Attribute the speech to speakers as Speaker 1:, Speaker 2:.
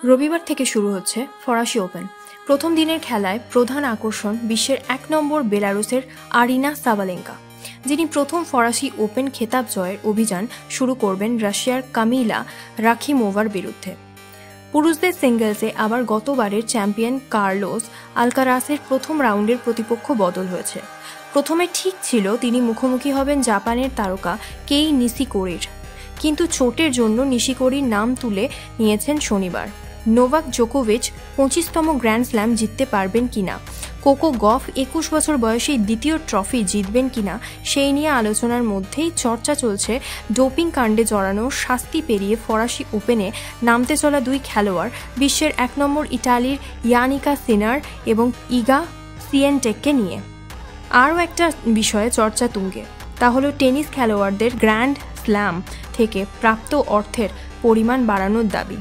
Speaker 1: রবিবার থেকে শুরু হচ্ছে ফরাসি ওপেন। প্রথম দিনের খেলায় প্রধান আকর্ষণ বিশ্বের ১ নম্বর বেলারুসের আরিনা সাবালেঙ্কা, যিনি প্রথম ফরাসি ওপেন খেতাব জয়ের অভিযান শুরু করবেন রাশিয়ার কামিলা রাখিমোভার বিরুদ্ধে। পুরুষদের সিঙ্গলসে আবার গতবারের চ্যাম্পিয়ন কার্লোস আলকারাসের প্রথম রাউন্ডের প্রতিপক্ষ বদল হয়েছে। প্রথমে ঠিক ছিল তিনি মুখোমুখি হবেন জাপানের তারকা কেই নিশিকোরির, কিন্তু চোটের জন্য নিশিকোরির নাম তুলে নিয়েছেন শনিবার। নোভাক জোকোভিচ ২৫তম গ্র্যান্ড স্ল্যাম জিততে পারবেন কিনা, কোকো গফ ২১ বছর বয়সে দ্বিতীয় ট্রফি জিতবেন কিনা সেই নিয়ে আলোচনার মধ্যেই চর্চা চলছে ডোপিং কাণ্ডে জড়ানো শাস্তি পেরিয়ে ফরাসি ওপেনে নামতে চলা দুই খেলোয়াড় বিশ্বের ১ নম্বর ইটালির ইয়ানিকা সিনার এবং ইগা সিয়েনটেককে নিয়ে। আরও একটা বিষয়ে চর্চা তুঙ্গে, তা হলো টেনিস খেলোয়াড়দের গ্র্যান্ড স্ল্যাম থেকে প্রাপ্ত অর্থের পরিমাণ বাড়ানোর দাবি।